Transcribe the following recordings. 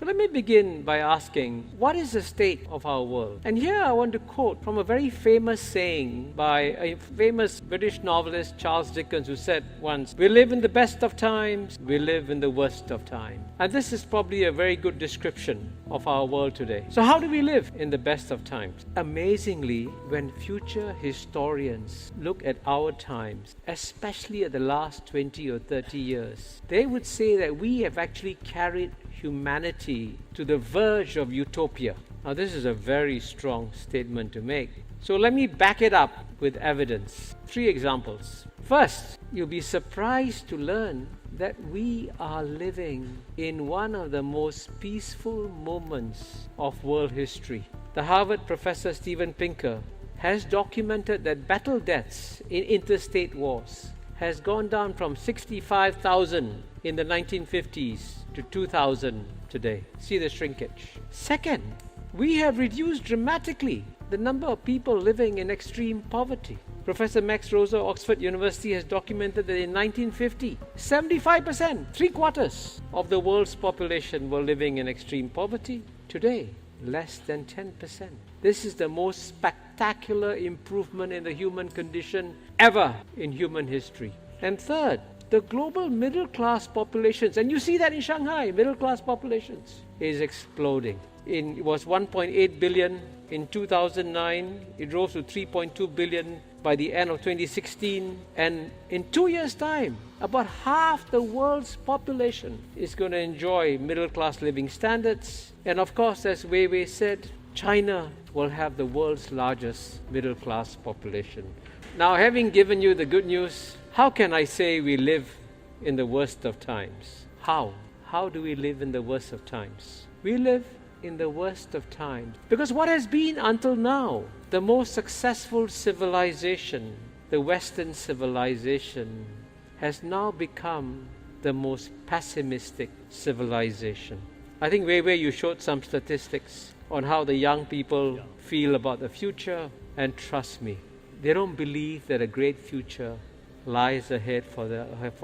So let me begin by asking, what is the state of our world? And here I want to quote from a very famous saying by a famous British novelist, Charles Dickens, who said once, "We live in the best of times, we live in the worst of times." And this is probably a very good description of our world today. So how do we live in the best of times? Amazingly, when future historians look at our times, especially at the last 20 or 30 years, they would say that we have actually carried humanity to the verge of utopia. Now, this is a very strong statement to make. So let me back it up with evidence. 3 examples. First, you'll be surprised to learn that we are living in one of the most peaceful moments of world history. The Harvard professor Steven Pinker has documented that battle deaths in interstate wars has gone down from 65,000 in the 1950s to 2,000 today. See the shrinkage. Second, we have reduced dramatically the number of people living in extreme poverty. Professor Max Rosa, Oxford University, has documented that in 1950, 75%, 3/4 of the world's population were living in extreme poverty. Today, less than 10%. This is the most spectacular improvement in the human condition ever in human history. And third, the global middle class populations, and you see that in Shanghai, middle class populations is exploding. It was 1.8 billion in 2009, it rose to 3.2 billion by the end of 2016, and in 2 years' time, about half the world's population is going to enjoy middle-class living standards. And of course, as Wei Wei said, China will have the world's largest middle-class population. Now, having given you the good news, how can I say we live in the worst of times? How? How do we live in the worst of times? We live in the worst of times because what has been until now the most successful civilization, the Western civilization, has now become the most pessimistic civilization. I think Wei Wei, you showed some statistics on how the young people feel about the future, and trust me, they don't believe that a great future lies ahead for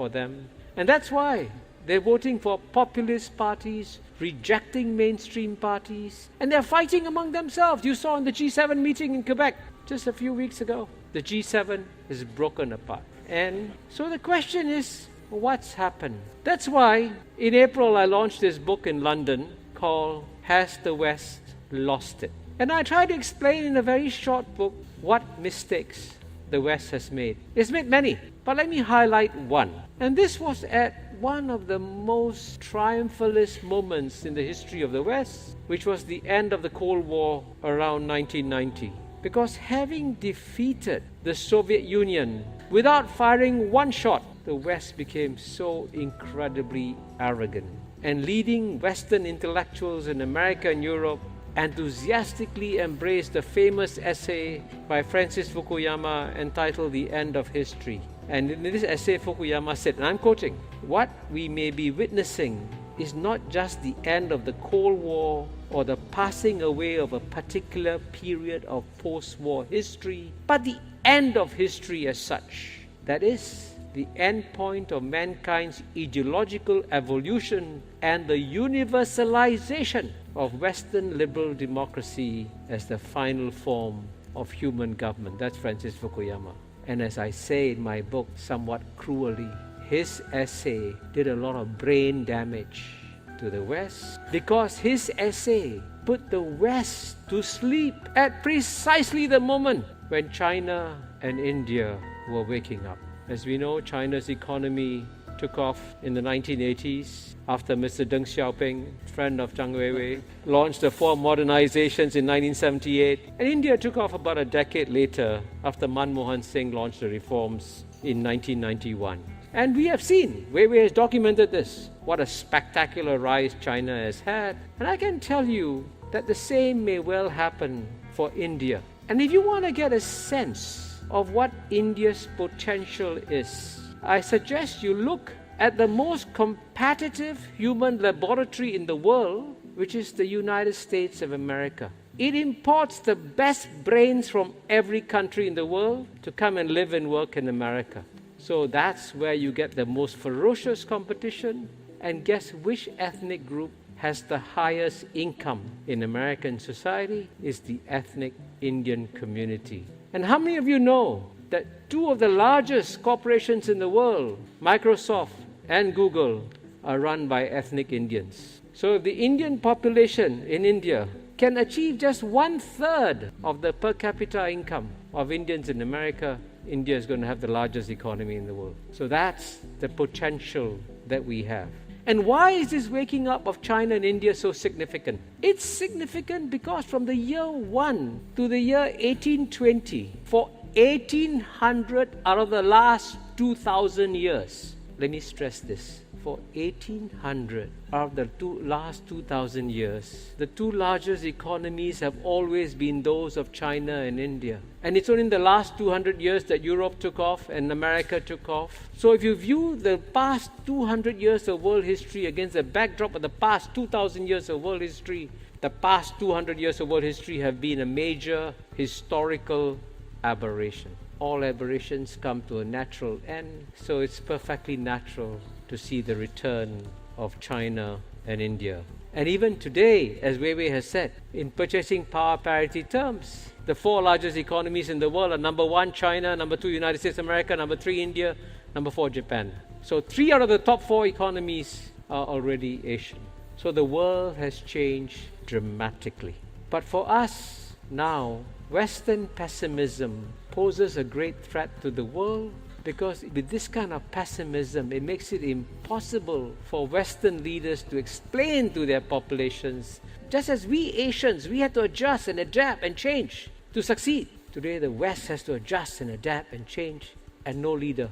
them. And that's why they're voting for populist parties, rejecting mainstream parties, and they're fighting among themselves. You saw in the G7 meeting in Quebec just a few weeks ago, the G7 is broken apart. And so the question is, what's happened? That's why in April I launched this book in London called Has the West Lost It? And I try to explain in a very short book what mistakes the West has made. It's made many, but let me highlight one. And this was at one of the most triumphalist moments in the history of the West, which was the end of the Cold War around 1990. Because having defeated the Soviet Union without firing one shot, the West became so incredibly arrogant. And leading Western intellectuals in America and Europe enthusiastically embraced the famous essay by Francis Fukuyama entitled The End of History. And in this essay, Fukuyama said, and I'm quoting, "What we may be witnessing is not just the end of the Cold War or the passing away of a particular period of post-war history, but the end of history as such. That is, the end point of mankind's ideological evolution and the universalization of Western liberal democracy as the final form of human government." That's Francis Fukuyama. And as I say in my book, somewhat cruelly, his essay did a lot of brain damage to the West because his essay put the West to sleep at precisely the moment when China and India were waking up. As we know, China's economy took off in the 1980s after Mr. Deng Xiaoping, friend of Zhang Weiwei, launched the 4 modernizations in 1978. And India took off about a decade later after Manmohan Singh launched the reforms in 1991. And we have seen, Weiwei has documented this, what a spectacular rise China has had. And I can tell you that the same may well happen for India. And if you want to get a sense of what India's potential is, I suggest you look at the most competitive human laboratory in the world, which is the United States of America. It imports the best brains from every country in the world to come and live and work in America. So that's where you get the most ferocious competition. And guess which ethnic group has the highest income in American society is the ethnic Indian community. And how many of you know that two of the largest corporations in the world, Microsoft and Google, are run by ethnic Indians? So if the Indian population in India can achieve just 1/3 of the per capita income of Indians in America, India is going to have the largest economy in the world. So that's the potential that we have. And why is this waking up of China and India so significant? It's significant because from the year 1 to the year 1820, for 1800 out of the last 2000 years, let me stress this, for 1800 out of the last 2000 years, the two largest economies have always been those of China and India. And it's only in the last 200 years that Europe took off and America took off. So if you view the past 200 years of world history against the backdrop of the past 2000 years of world history, the past 200 years of world history have been a major historical aberration. All aberrations come to a natural end, so it's perfectly natural to see the return of China and India. And even today, as Wei Wei has said, in purchasing power parity terms, the four largest economies in the world are number 1, China, number 2, United States of America, number 3, India, number 4, Japan. So 3 out of the top 4 economies are already Asian. So the world has changed dramatically. But for us now, Western pessimism poses a great threat to the world, because with this kind of pessimism, it makes it impossible for Western leaders to explain to their populations. Just as we Asians, we had to adjust and adapt and change to succeed. Today, the West has to adjust and adapt and change, and no leader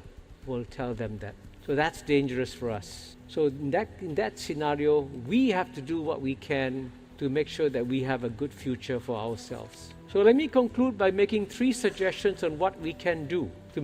will tell them that. So that's dangerous for us. So in that scenario, we have to do what we can to make sure that we have a good future for ourselves. So let me conclude by making 3 suggestions on what we can do to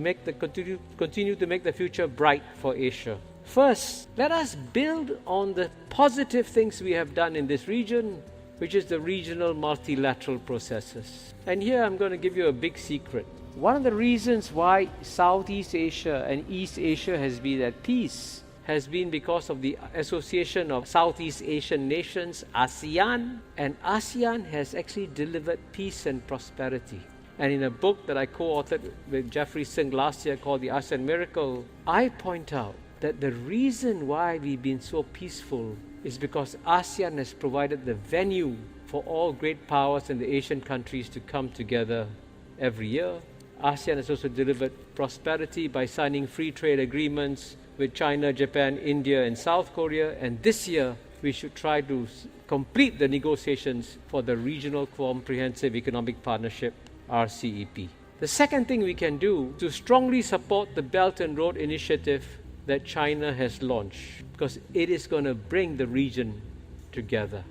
continue to make the future bright for Asia. First, let us build on the positive things we have done in this region, which is the regional multilateral processes. And here I'm going to give you a big secret. One of the reasons why Southeast Asia and East Asia has been at peace has been because of the association of Southeast Asian nations, ASEAN, and ASEAN has actually delivered peace and prosperity. And in a book that I co-authored with Jeffrey Singh last year called The ASEAN Miracle, I point out that the reason why we've been so peaceful is because ASEAN has provided the venue for all great powers in the Asian countries to come together every year. ASEAN has also delivered prosperity by signing free trade agreements with China, Japan, India, and South Korea. And this year, we should try to complete the negotiations for the Regional Comprehensive Economic Partnership, RCEP. The second thing we can do is to strongly support the Belt and Road Initiative that China has launched, because it is going to bring the region together.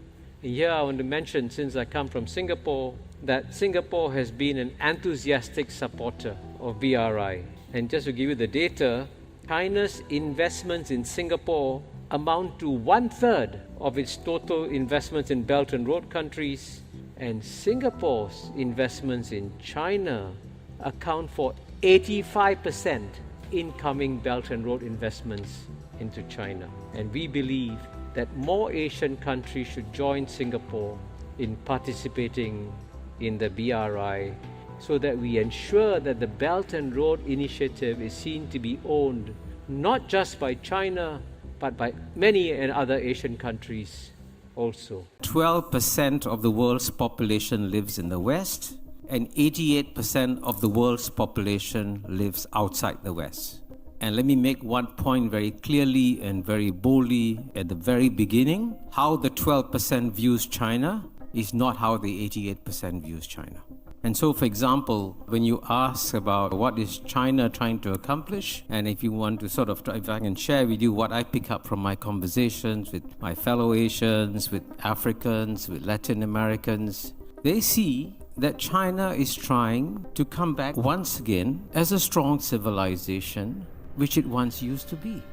And here I want to mention, since I come from Singapore, that Singapore has been an enthusiastic supporter of BRI. And just to give you the data, China's investments in Singapore amount to 1/3 of its total investments in Belt and Road countries, and Singapore's investments in China account for 85% incoming Belt and Road investments into China. And we believe that more Asian countries should join Singapore in participating in the BRI, so that we ensure that the Belt and Road Initiative is seen to be owned not just by China, but by many and other Asian countries also. 12% of the world's population lives in the West, and 88% of the world's population lives outside the West. And let me make one point very clearly and very boldly at the very beginning. How the 12% views China is not how the 88% views China. And so, for example, when you ask about what is China trying to accomplish, and if you want to if I can share with you what I pick up from my conversations with my fellow Asians, with Africans, with Latin Americans, they see that China is trying to come back once again as a strong civilization, which it once used to be.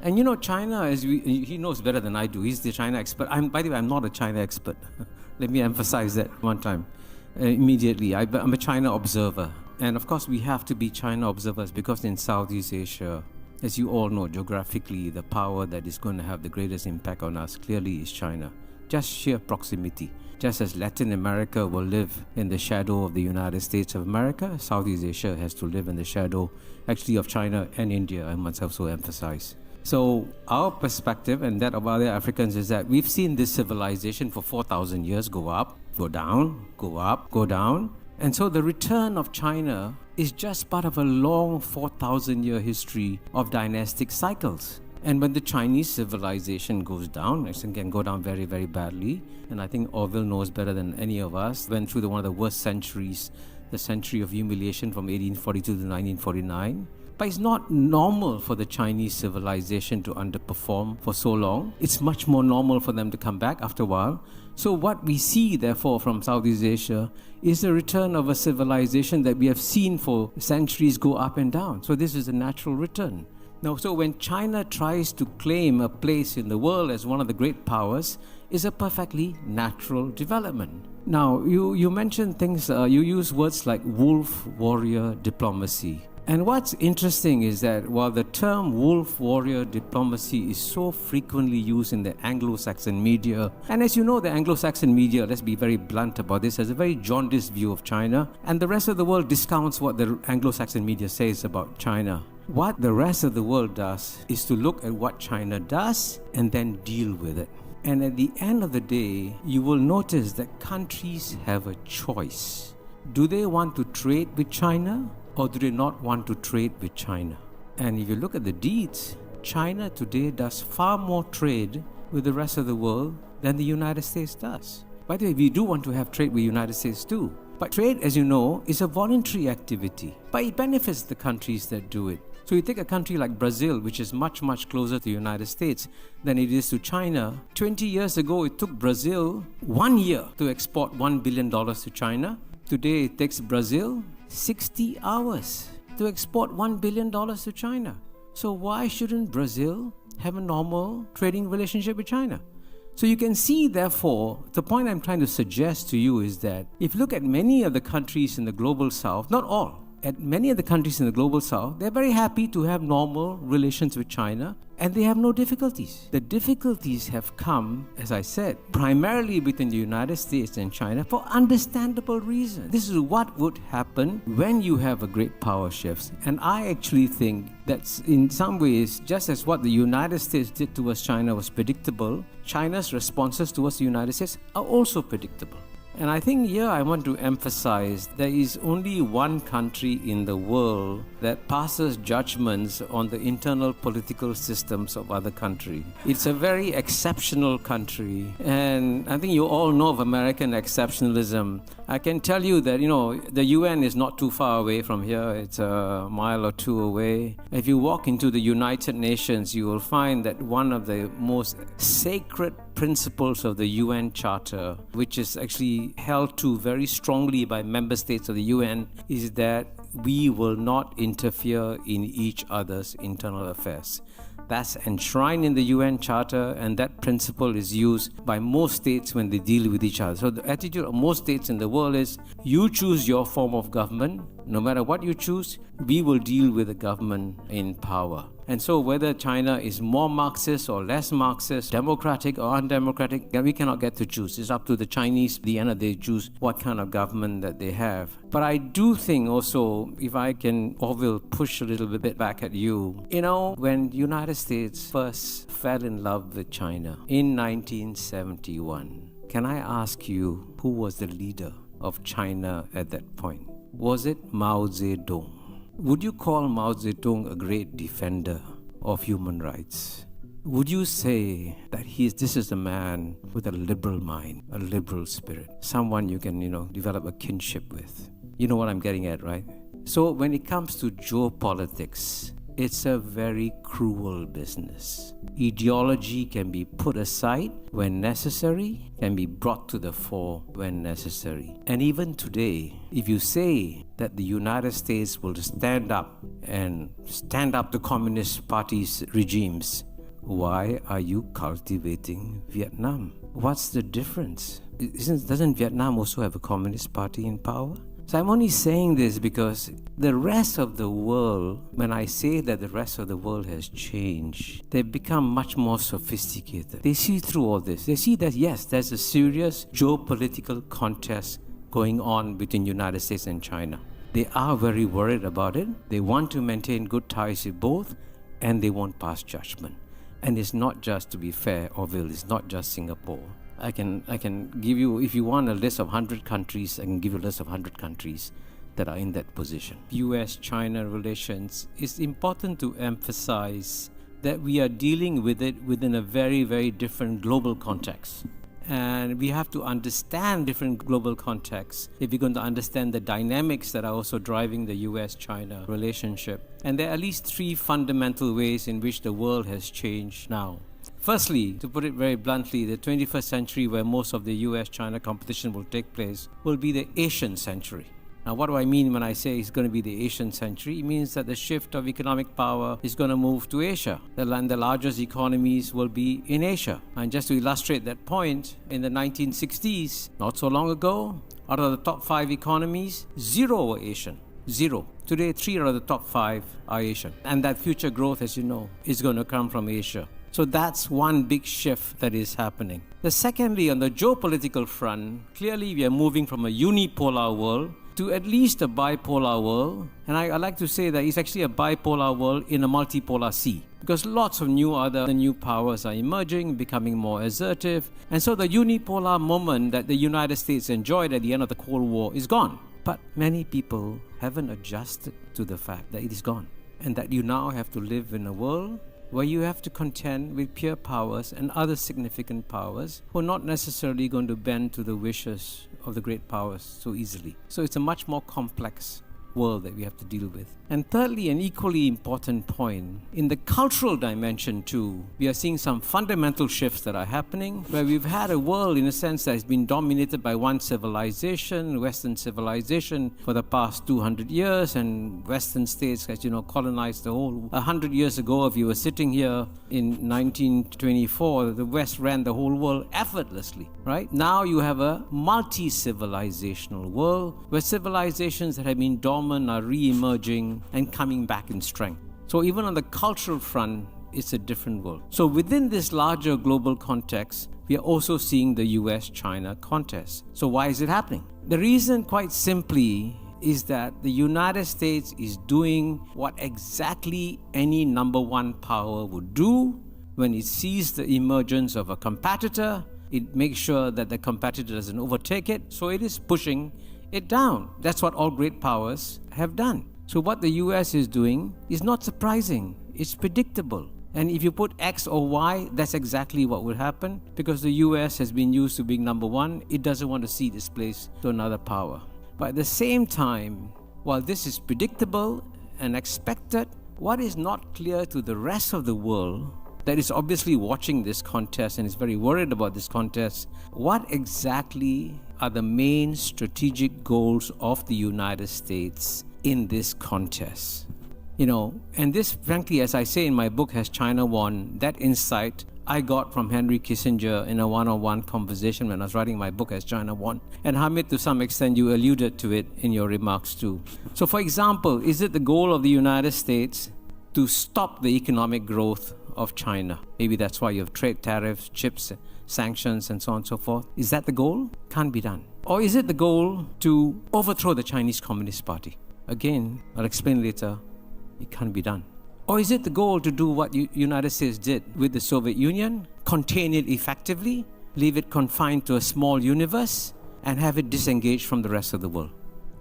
And you know, China, he knows better than I do. He's the China expert. By the way, I'm not a China expert. Let me emphasize that one time. Immediately, I'm a China observer. And of course, we have to be China observers because in Southeast Asia, as you all know, geographically, the power that is going to have the greatest impact on us clearly is China. just sheer proximity. Just as Latin America will live in the shadow of the United States of America, Southeast Asia has to live in the shadow actually of China and India, I must also emphasize. So our perspective and that of other Africans is that we've seen this civilization for 4,000 years go up, go down, go up, go down. And so the return of China is just part of a long 4,000-year history of dynastic cycles. And when the Chinese civilization goes down, it can go down very, very badly. And I think Orville knows better than any of us, went through one of the worst centuries, the century of humiliation from 1842 to 1949. But it's not normal for the Chinese civilization to underperform for so long. It's much more normal for them to come back after a while. So what we see, therefore, from Southeast Asia is the return of a civilization that we have seen for centuries go up and down. So this is a natural return. Now, so when China tries to claim a place in the world as one of the great powers, is a perfectly natural development. Now, you mentioned things, you use words like wolf warrior diplomacy. And what's interesting is that while the term wolf warrior diplomacy is so frequently used in the Anglo-Saxon media, and as you know, the Anglo-Saxon media, let's be very blunt about this, has a very jaundiced view of China, and the rest of the world discounts what the Anglo-Saxon media says about China. What the rest of the world does is to look at what China does and then deal with it. And at the end of the day, you will notice that countries have a choice. Do they want to trade with China or do they not want to trade with China? And if you look at the deeds, China today does far more trade with the rest of the world than the United States does. By the way, we do want to have trade with the United States too. But trade, as you know, is a voluntary activity. But it benefits the countries that do it. So you take a country like Brazil, which is much, much closer to the United States than it is to China. 20 years ago, it took Brazil 1 year to export $1 billion to China. Today, it takes Brazil 60 hours to export $1 billion to China. So why shouldn't Brazil have a normal trading relationship with China? So you can see, therefore, the point I'm trying to suggest to you is that if you look at many of the countries in the global south, not all, at many of the countries in the global south, they're very happy to have normal relations with China and they have no difficulties. The difficulties have come, as I said, primarily between the United States and China for understandable reasons. This is what would happen when you have a great power shift. And I actually think that in some ways, just as what the United States did towards China was predictable, China's responses towards the United States are also predictable. And I think here I want to emphasize there is only one country in the world that passes judgments on the internal political systems of other countries. It's a very exceptional country, and I think you all know of American exceptionalism. I can tell you that, the UN is not too far away from here. It's a mile or two away. If you walk into the United Nations, you will find that one of the most sacred principles of the UN Charter, which is actually held to very strongly by member states of the UN, is that we will not interfere in each other's internal affairs. That's enshrined in the UN Charter, and that principle is used by most states when they deal with each other. So the attitude of most states in the world is, you choose your form of government. No matter what you choose, we will deal with the government in power. And so whether China is more Marxist or less Marxist, democratic or undemocratic, we cannot get to choose. It's up to the Chinese, at the end of the day, choose what kind of government that they have. But I do think also, if I can, Orville, push a little bit back at you. When the United States first fell in love with China in 1971, can I ask you, who was the leader of China at that point? Was it Mao Zedong? Would you call Mao Zedong a great defender of human rights? Would you say that this is a man with a liberal mind, a liberal spirit, someone you can, develop a kinship with? You know what I'm getting at, right? So when it comes to geopolitics, it's a very cruel business. Ideology can be put aside when necessary, can be brought to the fore when necessary. And even today, if you say that the United States will stand up to Communist parties' regimes, why are you cultivating Vietnam? What's the difference? Doesn't Vietnam also have a Communist party in power? So I'm only saying this because the rest of the world, when I say that the rest of the world has changed, they've become much more sophisticated. They see through all this. They see that, yes, there's a serious geopolitical contest going on between the United States and China. They are very worried about it. They want to maintain good ties with both, and they won't pass judgment. And it's not just, to be fair, Orville, it's not just Singapore. I can give you, if you want a list of 100 countries, I can give you a list of 100 countries that are in that position. US-China relations, it's important to emphasize that we are dealing with it within a very, very different global context. And we have to understand different global contexts if we're going to understand the dynamics that are also driving the US-China relationship. And there are at least three fundamental ways in which the world has changed now. Firstly, to put it very bluntly, the 21st century, where most of the US-China competition will take place, will be the Asian century. Now, what do I mean when I say it's going to be the Asian century? It means that the shift of economic power is going to move to Asia. The largest economies will be in Asia. And just to illustrate that point, in the 1960s, not so long ago, out of the top 5 economies, 0 were Asian. 0. Today, 3 out of the top 5 are Asian. And that future growth, as you know, is going to come from Asia. So that's one big shift that is happening. Secondly, on the geopolitical front, clearly we are moving from a unipolar world to at least a bipolar world. And I like to say that it's actually a bipolar world in a multipolar sea, because lots of new powers are emerging, becoming more assertive. And so the unipolar moment that the United States enjoyed at the end of the Cold War is gone. But many people haven't adjusted to the fact that it is gone, and that you now have to live in a world where you have to contend with peer powers and other significant powers who are not necessarily going to bend to the wishes of the great powers so easily. So it's a much more complex world that we have to deal with. And thirdly, an equally important point, in the cultural dimension too, we are seeing some fundamental shifts that are happening, where we've had a world in a sense that has been dominated by one civilization, Western civilization, for the past 200 years, and Western states, as you know, colonized the whole. 100 years ago, if you were sitting here in 1924, the West ran the whole world effortlessly, right? Now you have a multi-civilizational world, where civilizations that have been dormant are re-emerging and coming back in strength. So even on the cultural front, it's a different world. So within this larger global context, we are also seeing the US-China contest. So why is it happening? The reason, quite simply, is that the United States is doing what exactly any number one power would do when it sees the emergence of a competitor. It makes sure that the competitor doesn't overtake it, so it is pushing it down. That's what all great powers have done. So what the US is doing is not surprising. It's predictable. And if you put X or Y, that's exactly what will happen, because the US has been used to being number one. It doesn't want to see displaced to another power. But at the same time, while this is predictable and expected, what is not clear to the rest of the world that is obviously watching this contest and is very worried about this contest, what exactly are the main strategic goals of the United States in this contest? You know, and this, frankly, as I say in my book, Has China Won? That insight I got from Henry Kissinger in a one-on-one conversation when I was writing my book, Has China Won? And Hamid, to some extent, you alluded to it in your remarks too. So, for example, is it the goal of the United States to stop the economic growth of China? Maybe that's why you have trade tariffs, chips, sanctions, and so on and so forth. Is that the goal? Can't be done. Or is it the goal to overthrow the Chinese Communist Party? Again, I'll explain later, it can't be done. Or is it the goal to do what United States did with the Soviet Union, contain it effectively, leave it confined to a small universe, and have it disengaged from the rest of the world?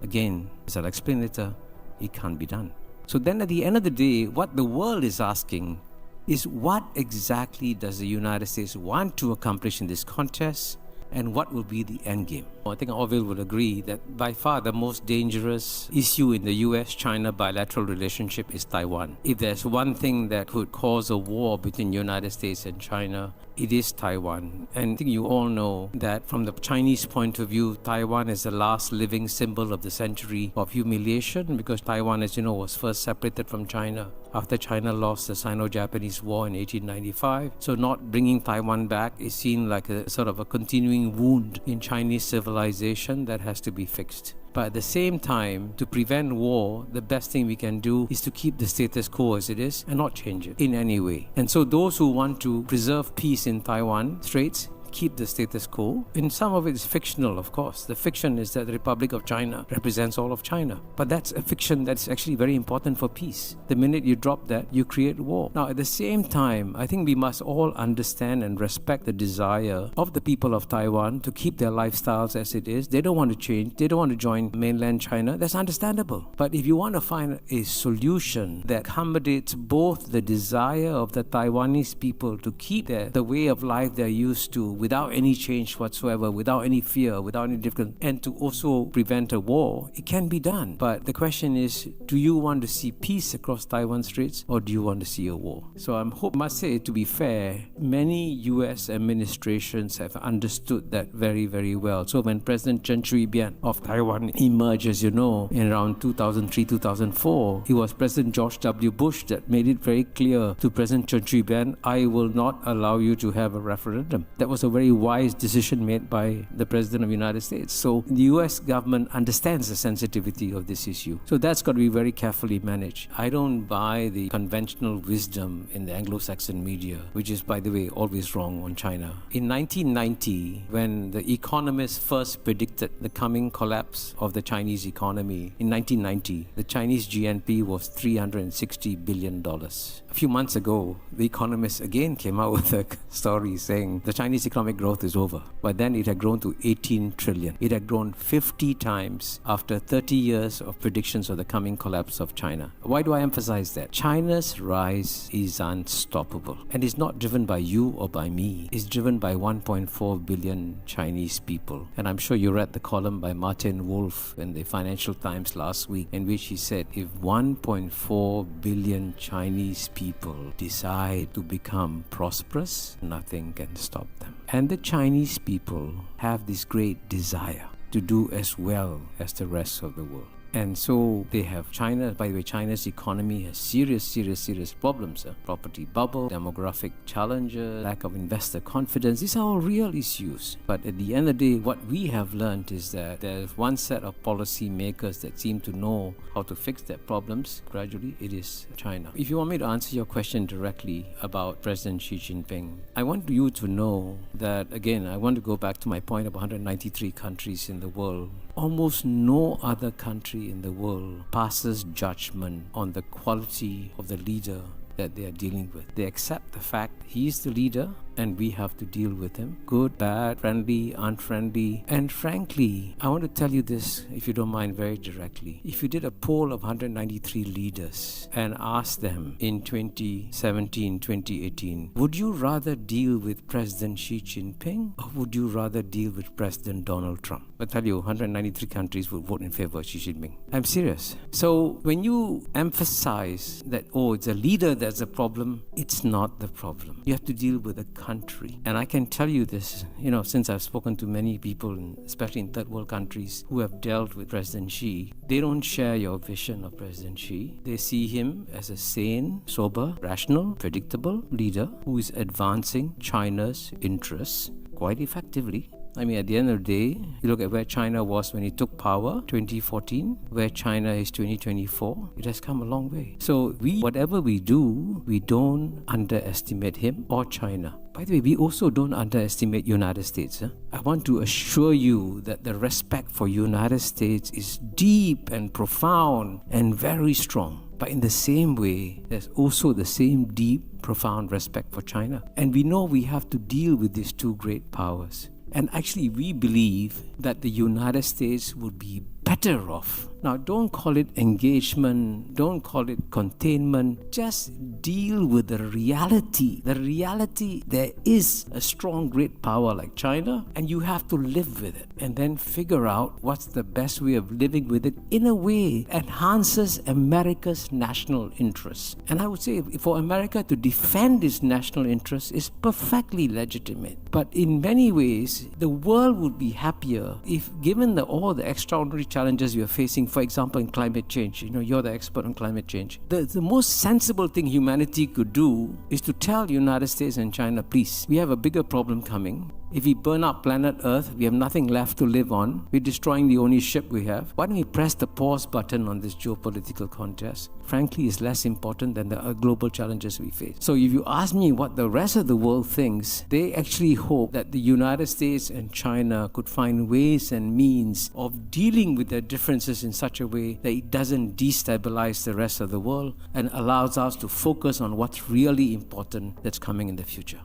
Again, as I'll explain later, it can't be done. So then at the end of the day, what the world is asking is, what exactly does the United States want to accomplish in this contest, and what will be the end game? I think Orville would agree that by far the most dangerous issue in the US-China bilateral relationship is Taiwan. If there's one thing that could cause a war between the United States and China, it is Taiwan. And I think you all know that from the Chinese point of view, Taiwan is the last living symbol of the century of humiliation, because Taiwan, as you know, was first separated from China after China lost the Sino-Japanese War in 1895. So not bringing Taiwan back is seen like a sort of a continuing wound in Chinese civilization that has to be fixed. But at the same time, to prevent war, the best thing we can do is to keep the status quo as it is and not change it in any way. And so those who want to preserve peace in Taiwan Straits, keep the status quo. And some of it is fictional, of course. The fiction is that the Republic of China represents all of China. But that's a fiction that's actually very important for peace. The minute you drop that, you create war. Now, at the same time, I think we must all understand and respect the desire of the people of Taiwan to keep their lifestyles as it is. They don't want to change. They don't want to join mainland China. That's understandable. But if you want to find a solution that accommodates both the desire of the Taiwanese people to keep the way of life they're used to without any change whatsoever, without any fear, without any difference, and to also prevent a war, it can be done. But the question is, do you want to see peace across Taiwan Straits, or do you want to see a war? So I must say, to be fair, many US administrations have understood that very, very well. So when President Chen Shui-bian of Taiwan emerged, as you know, in around 2003, 2004, it was President George W. Bush that made it very clear to President Chen Shui-bian, I will not allow you to have a referendum. That was a very wise decision made by the President of the United States. So the US government understands the sensitivity of this issue. So that's got to be very carefully managed. I don't buy the conventional wisdom in the Anglo-Saxon media, which is, by the way, always wrong on China. In 1990, when the economists first predicted the coming collapse of the Chinese economy, in 1990, the Chinese GNP was $360 billion. A few months ago, the economists again came out with a story saying the Chinese economic growth is over. But then it had grown to 18 trillion. It had grown 50 times after 30 years of predictions of the coming collapse of China. Why do I emphasize that? China's rise is unstoppable. And it's not driven by you or by me. It's driven by 1.4 billion Chinese people. And I'm sure you read the column by Martin Wolf in the Financial Times last week, in which he said, if 1.4 billion Chinese people decide to become prosperous, nothing can stop them. And the Chinese people have this great desire to do as well as the rest of the world. And so they have China. By the way, China's economy has serious problems. Property bubble, demographic challenges, lack of investor confidence. These are all real issues. But at the end of the day, what we have learned is that there's one set of policy makers that seem to know how to fix their problems. Gradually, it is China. If you want me to answer your question directly about President Xi Jinping, I want you to know that, again, I want to go back to my point of 193 countries in the world. Almost no other country in the world passes judgment on the quality of the leader that they are dealing with. They accept the fact he is the leader and we have to deal with him. Good, bad, friendly, unfriendly. And frankly, I want to tell you this, if you don't mind, very directly. If you did a poll of 193 leaders and asked them in 2017, 2018, would you rather deal with President Xi Jinping or would you rather deal with President Donald Trump? I tell you, 193 countries would vote in favor of Xi Jinping. I'm serious. So when you emphasize that, oh, it's a leader that's the problem, it's not the problem. You have to deal with the country. And I can tell you this, since I've spoken to many people, especially in third world countries, who have dealt with President Xi, they don't share your vision of President Xi. They see him as a sane, sober, rational, predictable leader who is advancing China's interests quite effectively. I mean, at the end of the day, you look at where China was when he took power, 2014, where China is 2024, it has come a long way. So whatever we do, we don't underestimate him or China. By the way, we also don't underestimate United States. I want to assure you that the respect for United States is deep and profound and very strong. But in the same way, there's also the same deep, profound respect for China. And we know we have to deal with these two great powers. And actually, we believe that the United States would be better off. Now, don't call it engagement, don't call it containment, just deal with the reality. The reality, there is a strong, great power like China, and you have to live with it. And then figure out what's the best way of living with it in a way that enhances America's national interests. And I would say for America to defend its national interests is perfectly legitimate. But in many ways, the world would be happier if, given all the extraordinary challenges we are facing, for example, in climate change, you're the expert on climate change. The most sensible thing humanity could do is to tell the United States and China, please, we have a bigger problem coming. If we burn up planet Earth, we have nothing left to live on. We're destroying the only ship we have. Why don't we press the pause button on this geopolitical contest? Frankly, it's less important than the global challenges we face. So if you ask me what the rest of the world thinks, they actually hope that the United States and China could find ways and means of dealing with their differences in such a way that it doesn't destabilize the rest of the world and allows us to focus on what's really important that's coming in the future.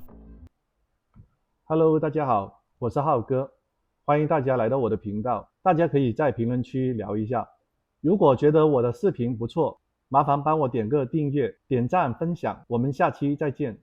Hello， 大家好，我是浩哥，欢迎大家来到我的频道。大家可以在评论区聊一下。如果觉得我的视频不错，麻烦帮我点个订阅、点赞、分享。我们下期再见。